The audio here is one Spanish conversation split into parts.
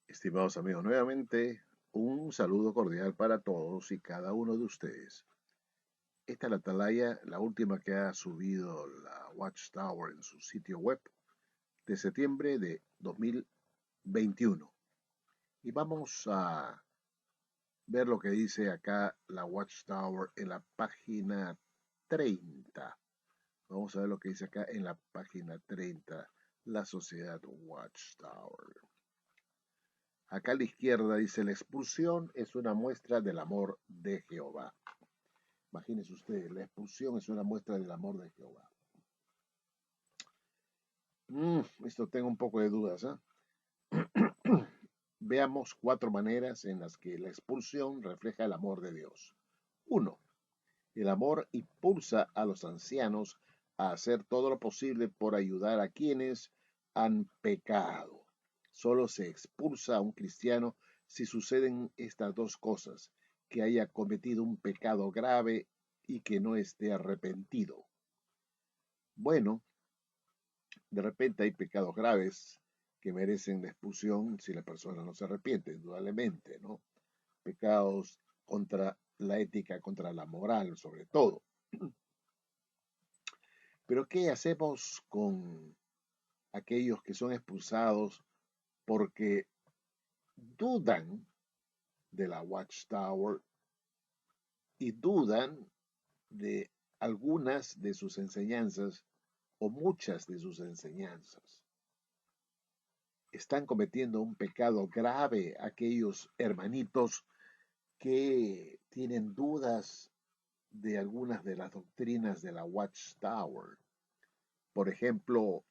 Estimados amigos, nuevamente un saludo cordial para todos y cada uno de ustedes. Esta es la atalaya, la última que ha subido la Watchtower en su sitio web de septiembre de 2021. Y vamos a ver lo que dice acá la Watchtower en la página 30. Vamos a ver lo que dice acá en la página 30, la sociedad Watchtower. Acá a la izquierda dice, la expulsión es una muestra del amor de Jehová. Imagínense ustedes, la expulsión es una muestra del amor de Jehová. Esto tengo un poco de dudas. Veamos 4 maneras en las que la expulsión refleja el amor de Dios. 1. El amor impulsa a los ancianos a hacer todo lo posible por ayudar a quienes han pecado. Solo se expulsa a un cristiano si suceden estas dos cosas: que haya cometido un pecado grave y que no esté arrepentido. Bueno, de repente hay pecados graves que merecen la expulsión si la persona no se arrepiente, indudablemente, ¿no? Pecados contra la ética, contra la moral, sobre todo. Pero ¿qué hacemos con aquellos que son expulsados porque dudan de la Watchtower y dudan de algunas de sus enseñanzas o muchas de sus enseñanzas? Están cometiendo un pecado grave aquellos hermanitos que tienen dudas de algunas de las doctrinas de la Watchtower. Por ejemplo,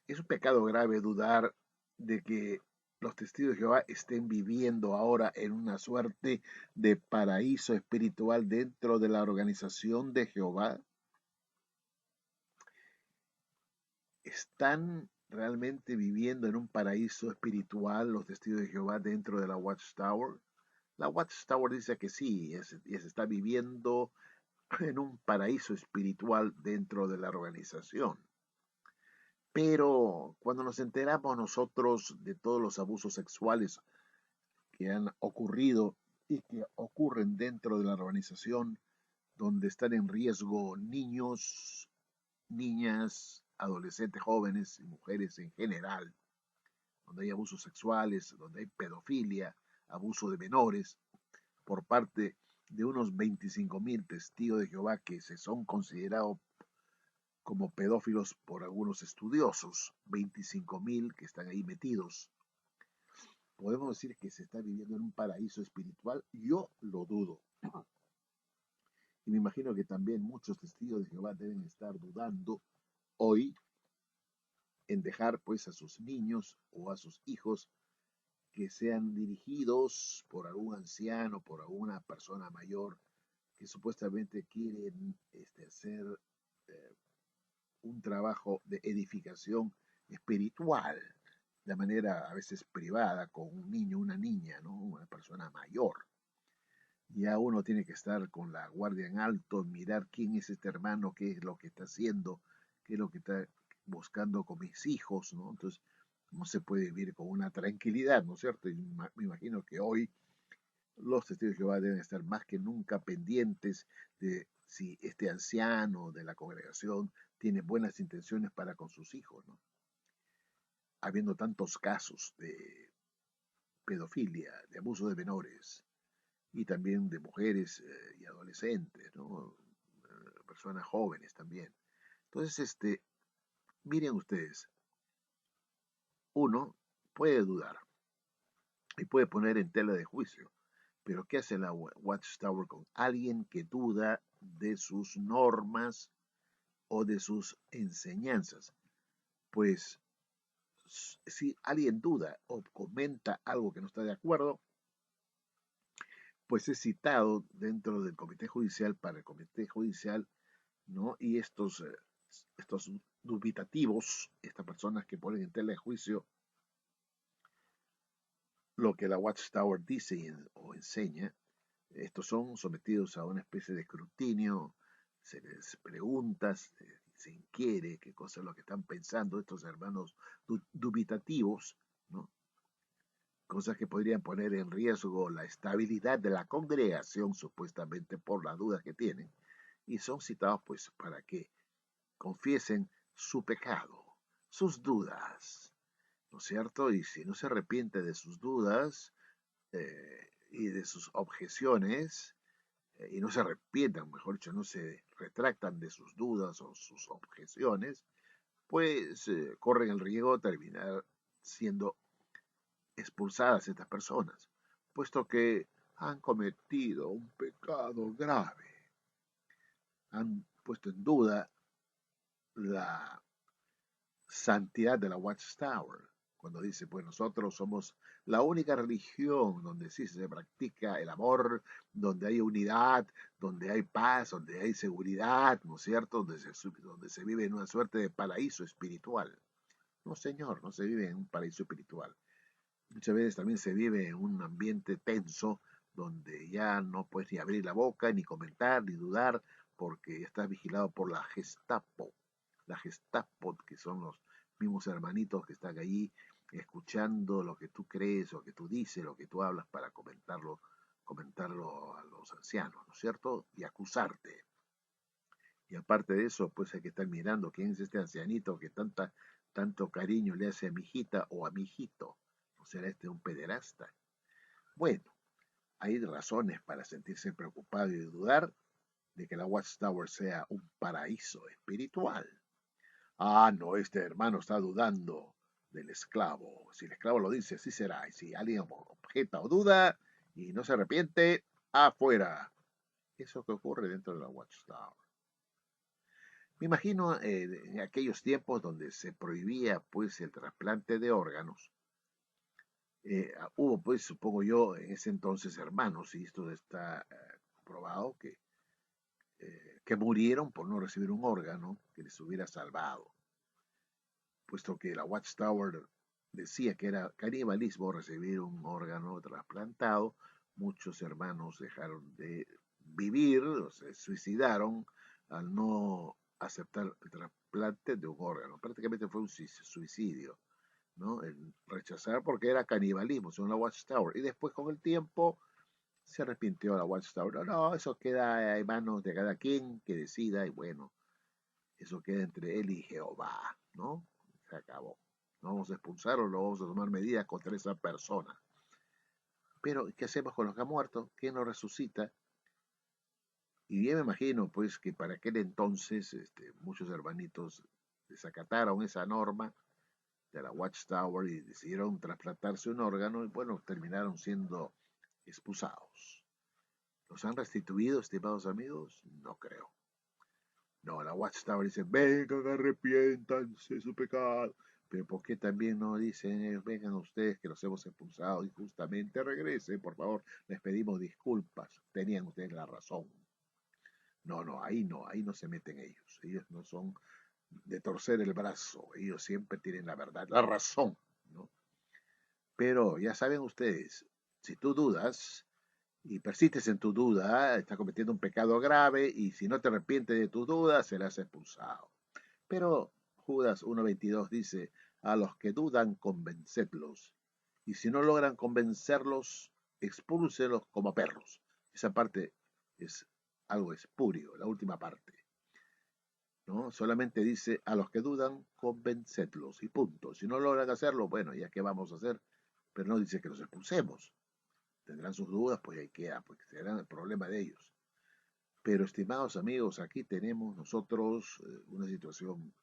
es un pecado grave dudar de que los testigos de Jehová estén viviendo ahora en una suerte de paraíso espiritual dentro de la organización de Jehová. ¿Están realmente viviendo en un paraíso espiritual los testigos de Jehová dentro de la Watchtower? La Watchtower dice que sí, se está viviendo en un paraíso espiritual dentro de la organización. Pero cuando nos enteramos nosotros de todos los abusos sexuales que han ocurrido y que ocurren dentro de la organización, donde están en riesgo niños, niñas, adolescentes, jóvenes y mujeres en general, donde hay abusos sexuales, donde hay pedofilia, abuso de menores, por parte de unos 25,000 testigos de Jehová que se son considerados como pedófilos por algunos estudiosos, 25,000 que están ahí metidos. ¿Podemos decir que se está viviendo en un paraíso espiritual? Yo lo dudo. Y me imagino que también muchos testigos de Jehová deben estar dudando hoy en dejar pues a sus niños o a sus hijos que sean dirigidos por algún anciano, por alguna persona mayor que supuestamente quieren hacer eh, un trabajo de edificación espiritual de manera a veces privada con un niño, una niña, ¿no? Una persona mayor. Ya uno tiene que estar con la guardia en alto, mirar quién es este hermano, qué es lo que está haciendo, qué es lo que está buscando con mis hijos, ¿no? Entonces, no se puede vivir con una tranquilidad, ¿no es cierto? Y me imagino que hoy los testigos de Jehová deben estar más que nunca pendientes de si este anciano de la congregación tiene buenas intenciones para con sus hijos, ¿no? Habiendo tantos casos de pedofilia, de abuso de menores y también de mujeres y adolescentes, ¿no? Personas jóvenes también. Entonces, miren ustedes, uno puede dudar y puede poner en tela de juicio, pero ¿qué hace la Watchtower con alguien que duda de sus normas o de sus enseñanzas? Pues si alguien duda o comenta algo que no está de acuerdo, pues es citado dentro del comité judicial para el comité judicial ¿no? Y estos dubitativos, estas personas que ponen en tela de juicio lo que la Watchtower dice o enseña, estos son sometidos a una especie de escrutinio, se les pregunta, se inquiere qué cosa es lo que están pensando estos hermanos dubitativos, ¿no? Cosas que podrían poner en riesgo la estabilidad de la congregación, supuestamente por las dudas que tienen, y son citados pues para que confiesen su pecado, sus dudas, ¿no es cierto? Y si no se arrepiente de sus dudas y de sus objeciones, y no se arrepientan, mejor dicho, no se retractan de sus dudas o sus objeciones, pues corren el riesgo de terminar siendo expulsadas estas personas, puesto que han cometido un pecado grave, han puesto en duda la santidad de la Watchtower, cuando dice, pues nosotros somos la única religión donde sí se practica el amor, donde hay unidad, donde hay paz, donde hay seguridad, ¿no es cierto? Donde se vive en una suerte de paraíso espiritual. No, señor, no se vive en un paraíso espiritual. Muchas veces también se vive en un ambiente tenso donde ya no puedes ni abrir la boca, ni comentar, ni dudar, porque estás vigilado por la Gestapo. La Gestapo, que son los mismos hermanitos que están allí escuchando lo que tú crees, lo que tú dices, lo que tú hablas para comentarlo a los ancianos, ¿no es cierto? Y acusarte. Y aparte de eso, pues hay que estar mirando quién es este ancianito que tanto cariño le hace a mi hijita o a mi hijito. ¿No será este un pederasta? Bueno, hay razones para sentirse preocupado y dudar de que la Watchtower sea un paraíso espiritual. Ah, no, este hermano está dudando del esclavo. Si el esclavo lo dice, así será. Y si alguien objeta o duda y no se arrepiente, afuera. Eso que ocurre dentro de la Watchtower. Me imagino en aquellos tiempos donde se prohibía pues el trasplante de órganos. Hubo pues, supongo yo, en ese entonces hermanos, y esto está probado, que murieron por no recibir un órgano que les hubiera salvado, puesto que la Watchtower decía que era canibalismo recibir un órgano trasplantado. Muchos hermanos dejaron de vivir, o se suicidaron al no aceptar el trasplante de un órgano. Prácticamente fue un suicidio, ¿no? El rechazar porque era canibalismo, según la Watchtower. Y después con el tiempo se arrepintió la Watchtower. No, no, eso queda en manos de cada quien que decida y bueno, eso queda entre él y Jehová, ¿no? Se acabó. No vamos a expulsarlo, no vamos a tomar medidas contra esa persona. Pero, ¿qué hacemos con los que han muerto? ¿Quién los resucita? Y bien me imagino, pues, que para aquel entonces muchos hermanitos desacataron esa norma de la Watchtower y decidieron trasplantarse un órgano y, bueno, terminaron siendo expulsados. ¿Los han restituido, estimados amigos? No creo. No, la Watchtower dice, vengan, arrepiéntanse de su pecado. Pero ¿por qué también no dicen ellos, vengan ustedes que los hemos expulsado injustamente, regresen, por favor, les pedimos disculpas, tenían ustedes la razón. No, no, ahí no se meten ellos. Ellos no son de torcer el brazo, ellos siempre tienen la verdad, la razón, ¿no? Pero ya saben ustedes, si tú dudas y persistes en tu duda, estás cometiendo un pecado grave y si no te arrepientes de tus dudas, serás expulsado. Pero Judas 1.22 dice, a los que dudan, convencedlos. Y si no logran convencerlos, expúlselos como perros. Esa parte es algo espurio, la última parte. ¿No? Solamente dice, a los que dudan, convencedlos. Y punto. Si no logran hacerlo, bueno, ya qué vamos a hacer. Pero no dice que los expulsemos. Tendrán sus dudas, pues ahí queda, pues será el problema de ellos. Pero, estimados amigos, aquí tenemos nosotros una situación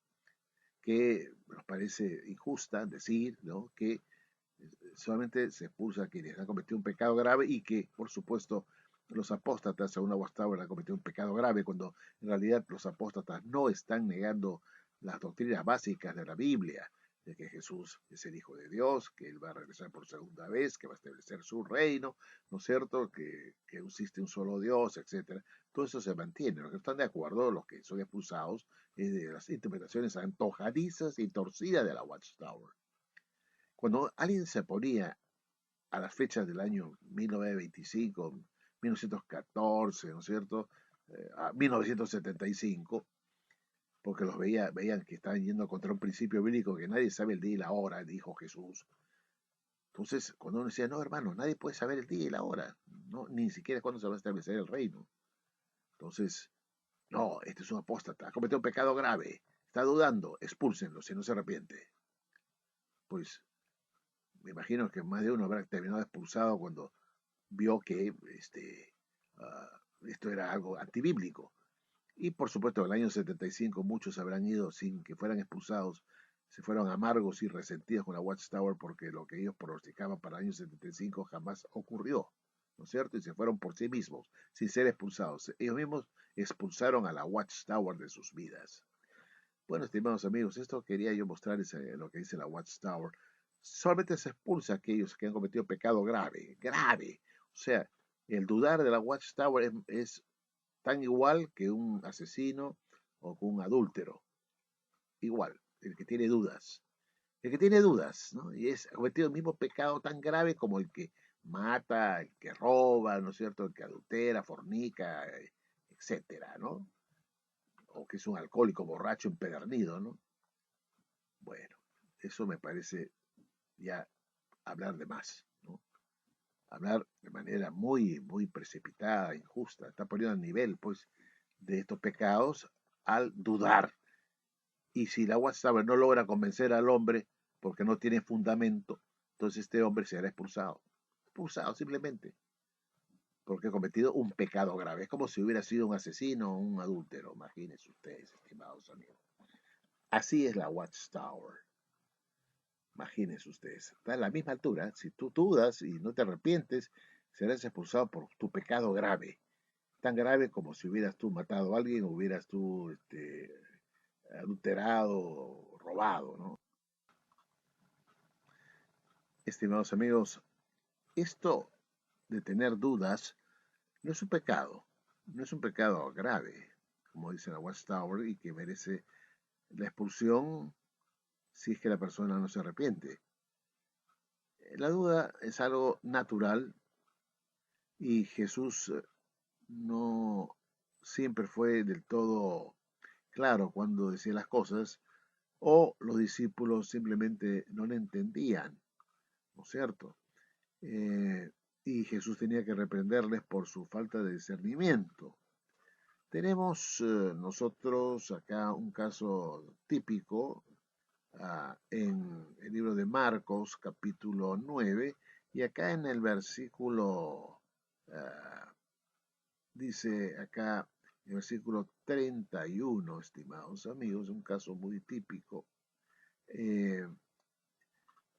que nos parece injusta decir, ¿no? Que solamente se expulsa a quienes han cometido un pecado grave y que, por supuesto, los apóstatas, según Aguastábal, han cometido un pecado grave, cuando en realidad los apóstatas no están negando las doctrinas básicas de la Biblia. de que Jesús es el Hijo de Dios, que Él va a regresar por segunda vez, que va a establecer su reino, ¿no es cierto? Que existe un solo Dios, etcétera. Todo eso se mantiene. Los que están de acuerdo, los que son expulsados, es de las interpretaciones antojadizas y torcidas de la Watchtower. Cuando alguien se ponía a las fechas del año 1925, 1914, ¿no es cierto? A 1975, porque veían que estaban yendo contra un principio bíblico que nadie sabe el día y la hora, dijo Jesús. Entonces, cuando uno decía, no, hermano, nadie puede saber el día y la hora, no, ni siquiera cuándo se va a establecer el reino. Entonces, no, este es un apóstata, ha cometido un pecado grave, está dudando, expúlsenlo si no se arrepiente. Pues me imagino que más de uno habrá terminado expulsado cuando vio que esto era algo antibíblico. Y por supuesto, en el año 75 muchos habrán ido sin que fueran expulsados, se fueron amargos y resentidos con la Watchtower porque lo que ellos pronosticaban para el año 75 jamás ocurrió, ¿no es cierto? Y se fueron por sí mismos, sin ser expulsados. Ellos mismos expulsaron a la Watchtower de sus vidas. Bueno, estimados amigos, esto quería yo mostrarles lo que dice la Watchtower. Solamente se expulsa a aquellos que han cometido pecado grave, grave. O sea, el dudar de la Watchtower es tan igual que un asesino o que un adúltero. Igual, el que tiene dudas. El que tiene dudas, ¿no? Y ha cometido el mismo pecado tan grave como el que mata, el que roba, ¿no es cierto? El que adultera, fornica, etcétera, ¿no? O que es un alcohólico borracho empedernido, ¿no? Bueno, eso me parece ya hablar de más, ¿no? Hablar de manera muy, muy precipitada, injusta. Está poniendo al nivel, pues, de estos pecados al dudar. Y si la Watchtower no logra convencer al hombre porque no tiene fundamento, entonces este hombre será expulsado. Expulsado simplemente porque ha cometido un pecado grave. Es como si hubiera sido un asesino o un adúltero. Imagínense ustedes, estimados amigos. Así es la Watchtower. Imagínense ustedes. Está a la misma altura. Si tú dudas y no te arrepientes, serás expulsado por tu pecado grave. Tan grave como si hubieras tú matado a alguien o hubieras tú adulterado, robado, ¿no? Estimados amigos, esto de tener dudas no es un pecado, no es un pecado grave, como dice la Watchtower, y que merece la expulsión si es que la persona no se arrepiente. La duda es algo natural y Jesús no siempre fue del todo claro cuando decía las cosas, o los discípulos simplemente no le entendían, ¿no es cierto? Eh, y Jesús tenía que reprenderles por su falta de discernimiento. Tenemos nosotros acá un caso típico en el libro de Marcos, capítulo 9, y acá en el versículo, ah, dice acá, en el versículo 31, estimados amigos, un caso muy típico. eh,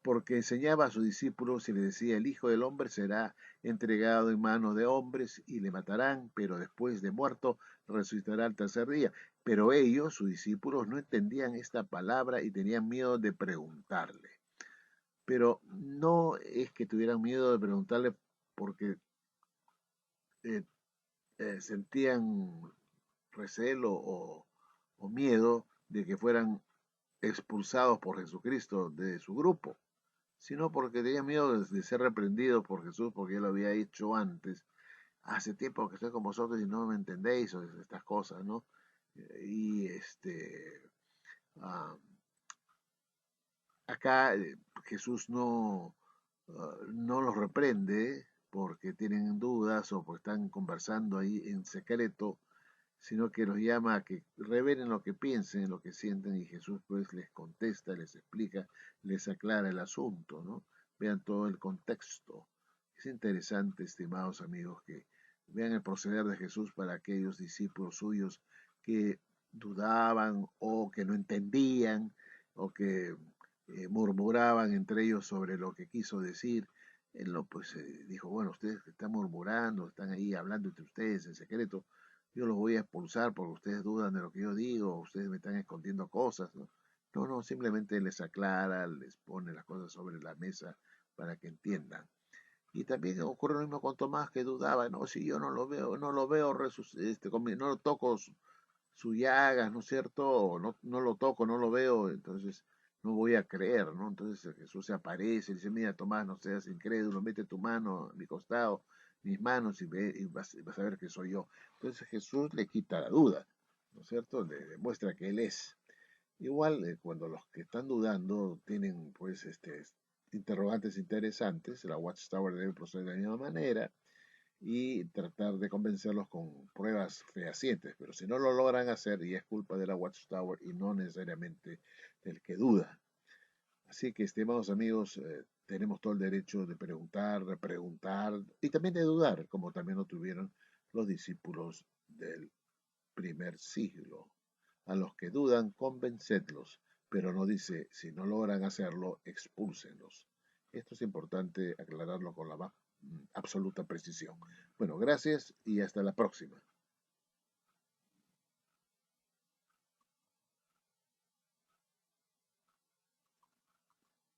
Porque enseñaba a sus discípulos y les decía, el Hijo del Hombre será entregado en manos de hombres y le matarán, pero después de muerto resucitará al tercer día. Pero ellos, sus discípulos, no entendían esta palabra y tenían miedo de preguntarle. Pero no es que tuvieran miedo de preguntarle porque eh, sentían recelo o miedo de que fueran expulsados por Jesucristo de su grupo, sino porque tenía miedo de ser reprendido por Jesús, porque él lo había hecho antes. Hace tiempo que estoy con vosotros y no me entendéis, o estas cosas, ¿no? Y uh, acá Jesús no los reprende porque tienen dudas o porque están conversando ahí en secreto, sino que los llama a que revelen lo que piensen, lo que sienten, y Jesús pues les contesta, les explica, les aclara el asunto, ¿no? Vean todo el contexto. Es interesante, estimados amigos, que vean el proceder de Jesús para aquellos discípulos suyos que dudaban o que no entendían o que murmuraban entre ellos sobre lo que quiso decir. Él no, pues dijo, bueno, ustedes que están murmurando, están ahí hablando entre ustedes en secreto, yo los voy a expulsar porque ustedes dudan de lo que yo digo, ustedes me están escondiendo cosas, ¿no? No, no, simplemente les aclara, les pone las cosas sobre la mesa para que entiendan. Y también ocurre lo mismo con Tomás, que dudaba, no, si yo no lo veo, no lo toco su llagas, ¿no es cierto? O no lo toco, no lo veo, entonces no voy a creer, ¿no? Entonces Jesús se aparece y dice, mira, Tomás, no seas incrédulo, mete tu mano a mi costado, mis manos, y vas a ver que soy yo. Entonces Jesús le quita la duda, ¿no es cierto? Le demuestra que Él es. Igual, cuando los que están dudando tienen, pues, interrogantes interesantes, la Watchtower debe proceder de la misma manera y tratar de convencerlos con pruebas fehacientes, pero si no lo logran hacer, y es culpa de la Watchtower y no necesariamente del que duda. Así que, estimados amigos, tenemos todo el derecho de preguntar, repreguntar y también de dudar, como también lo tuvieron los discípulos del primer siglo. A los que dudan, convencedlos, pero no dice, si no logran hacerlo, expúlsenlos. Esto es importante aclararlo con la más absoluta precisión. Bueno, gracias y hasta la próxima.